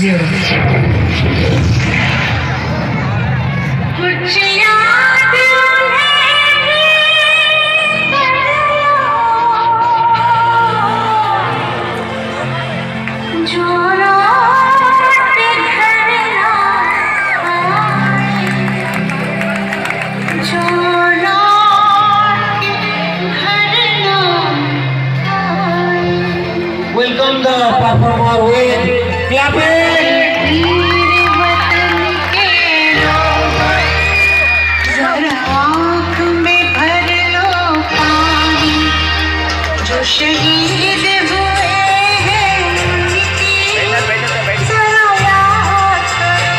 0. कुछ याद है जो रात घर ना आए, जो रात घर ना आए। Welcome the performer with clapping. शहीद हुए हैं उनकी जरा याद करो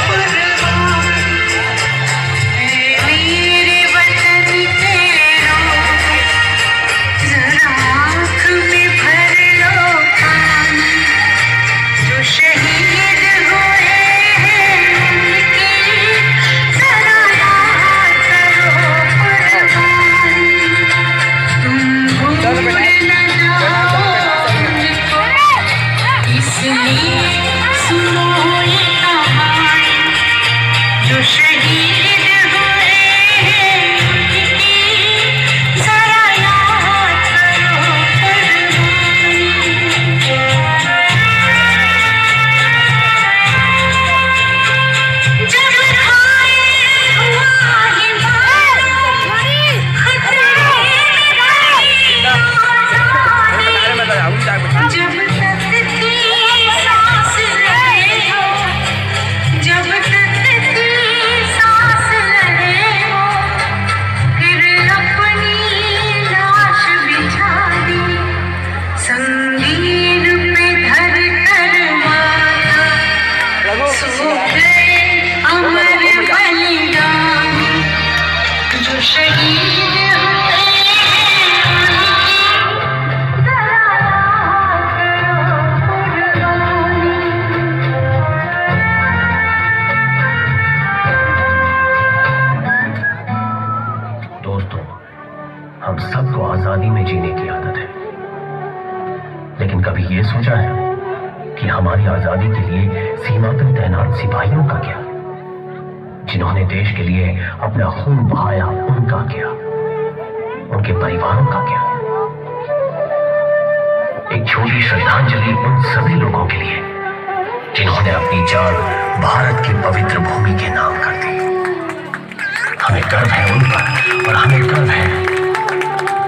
कुर्बानी, मेरे वतन के लोग जरा आँख में भर लो पानी, जो शहीद हुए हैं उनकी जरा याद करो कुर्बानी। तुम इसलिए सुनो ये कहानी, जो शहीद हुए हैं उनकी जरा याद करो कुर्बानी। जब खाए हुआ ये माल खतरे जब तक थी सांस लगे हो, जब तक थी सांस लगे हो, फिर अपनी लाश बिछा दी, संगीन पे धर कर माता, सो गए अमर बलिदानी, जो शहीद हम सबको आजादी में जीने की आदत है, लेकिन कभी ये सोचा है कि हमारी आजादी के लिए सीमा पर तैनात सिपाहियों का क्या, जिन्होंने देश के लिए अपना खून बहाया उनका क्या, उनके परिवारों का क्या। एक छोटी श्रद्धांजलि उन सभी लोगों के लिए जिन्होंने अपनी जान भारत की पवित्र भूमि के नाम कर दी। हमें गर्व है उन पर और हमें गर्व है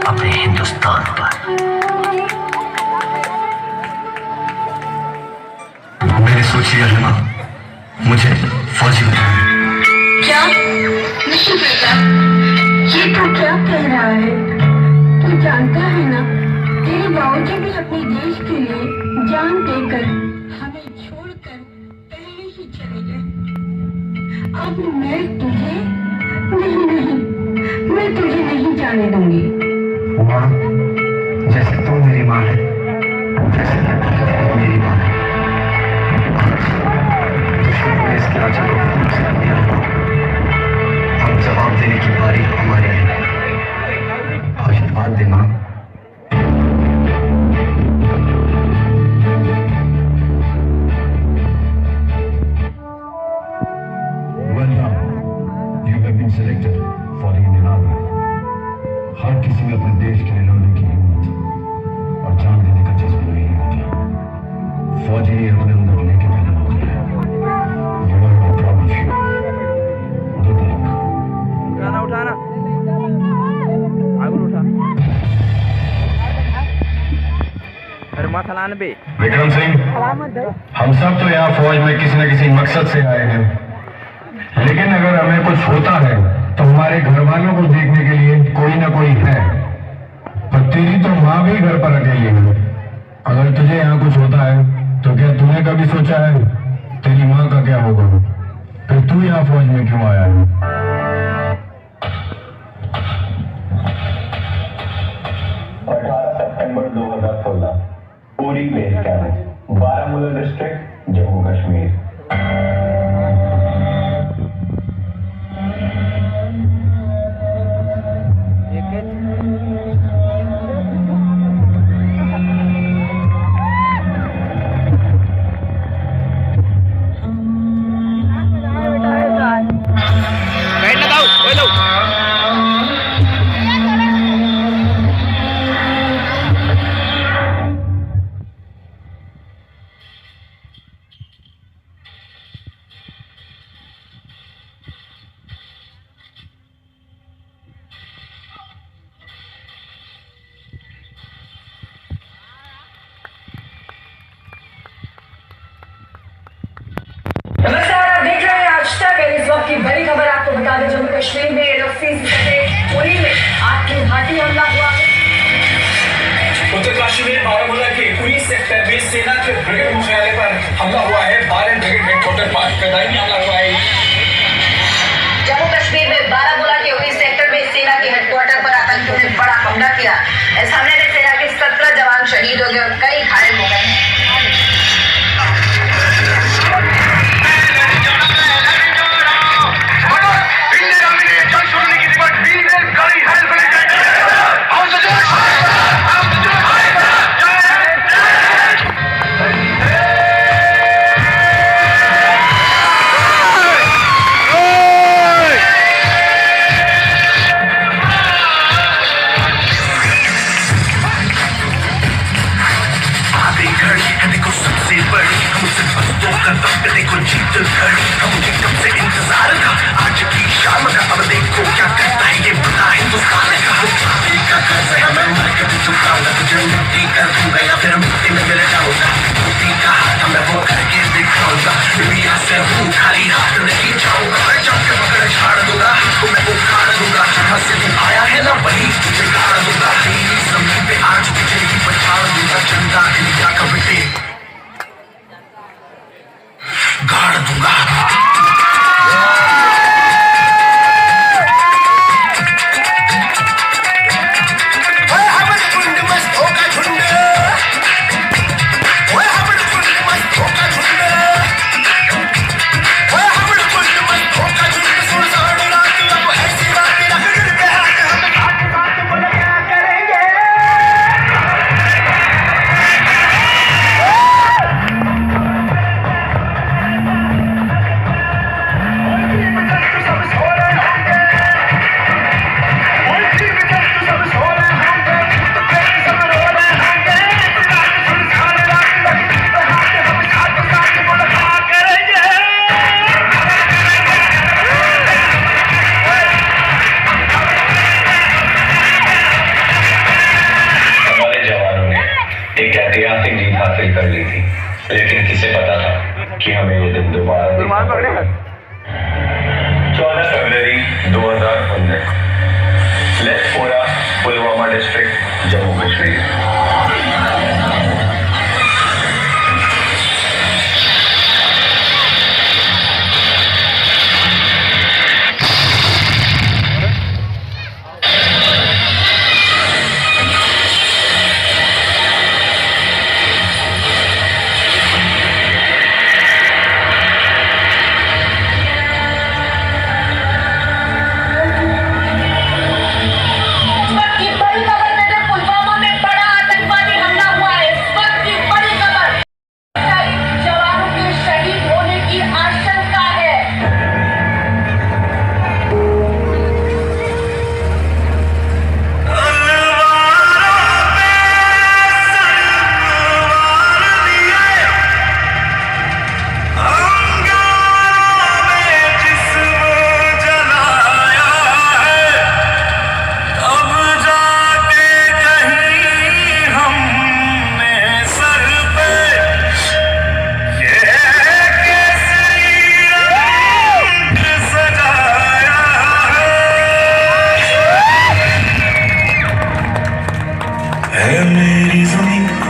अपने हिंदुस्तान पर। मेरी सोचिए रहमा, मुझे फौजी बनाए। क्या? नहीं बेटा, ये तू क्या कह रहा है? तू जानता है ना, तेरे बाबूजी भी अपने देश के लिए जान देकर हमें छोड़कर पहले ही चले गए। अब मैं तुझे मैं तुझे नहीं जाने दूंगी। माँ, जैसे तुम मेरी माँ है, वैसे मेरी माँ है। दुश्मन ने इस लाचा को तुमसे दिया, हम जवाब देने की बारी हमारी है। आशीर्वाद दे माँ। Selected for the Indian Army. हर किसी में अपने देश के लिए लड़ने की हिम्मत और जान देने का जज्बा नहीं होता। फौजी अपने अंदर लेके पैदा होते हैं। You are my proud of you. Good luck. उठाना आगे उठा। अरे माथा लाने पे। विक्रम सिंह, हम सब तो यहाँ फौज में किसी न किसी मकसद से आए हैं, लेकिन अगर हमें कुछ होता है तो हमारे घर वालों को देखने के लिए कोई ना कोई है। पर तेरी तो माँ भी घर पर अकेली है। अगर तुझे यहाँ कुछ होता है तो क्या तूने कभी सोचा है तेरी माँ का क्या होगा? फिर तू यहाँ फौज में क्यों आया है? सितंबर 2016 पूरी base camp, Baramulla district, Jammu Kashmir. बता दें जम्मू कश्मीर में रफी पुरी में आत्मघाती हमला हुआ है। उत्तर कश्मीर बारामूला के पुरी सेक्टर में सेना के ब्रिगेड मुख्यालय पर हमला हुआ है। 12 ब्रिगेड हेडक्वार्टर पर कदाई हमला हुआ है। जम्मू कश्मीर में बारामूला के उरी सेक्टर में सेना के हेडक्वार्टर पर आतंकियों ने बड़ा हमला किया। इस हमले में सेना के 17 जवान शहीद हो गए और कई घायल हो गए। आया है ना वही तुझे गाड़ दूंगा, जमीन पे आज बिजली बचा दूंगा, चंदा इंडिया का बेटे गाड़ दूंगा। ऐतिहासिक जीत हासिल कर ली थी, लेकिन किसे पता था कि हमें ये दिन दोबारा 14 फरवरी 2019 लेथपोरा, पुलवामा डिस्ट्रिक्ट, जम्मू कश्मीर।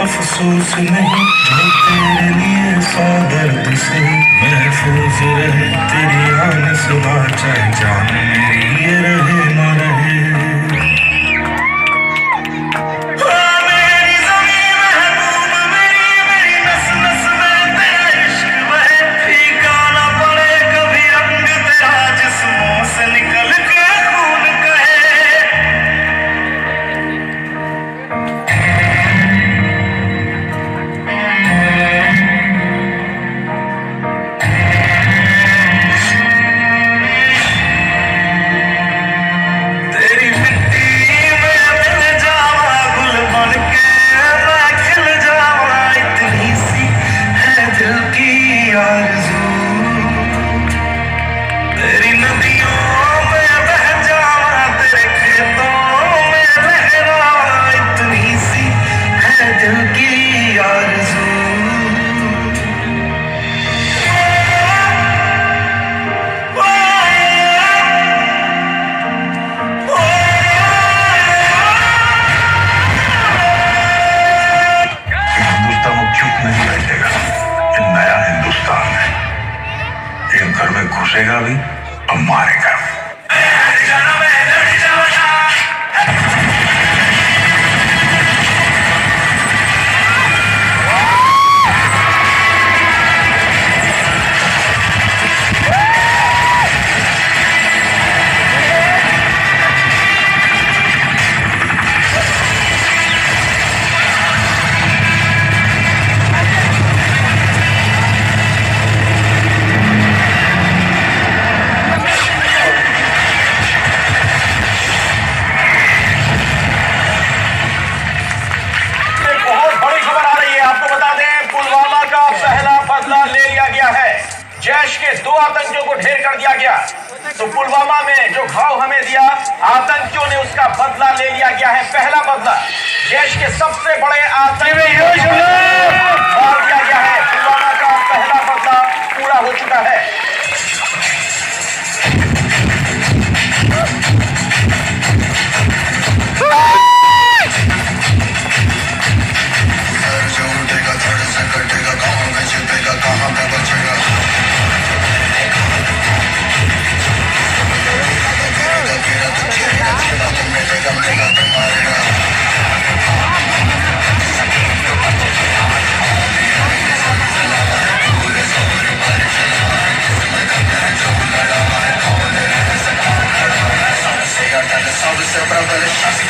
अफसोस नहीं जो तेरे लिए सादर से महफूज रहे तेरी आन सुना, चाहे जान मेरी ये रहे न रहे। मेरी ज़मीं महबूब मेरी, मेरी नस नस में तेरा इश्क बहे, फीका न पड़े कभी रंग तेरा जिस्मों से निकल के खून कहे। घुसेगा भी और मारेगा भी। जैश के 2 आतंकियों को ढेर कर दिया गया। तो पुलवामा में जो घाव हमें दिया, आतंकियों ने उसका बदला ले लिया गया है। पहला बदला जैश के सबसे बड़े आतंकी मार दिया गया है। पुलवामा का पहला बदला पूरा हो चुका है। कहां पे बचेगा सबसे प्रबल शासक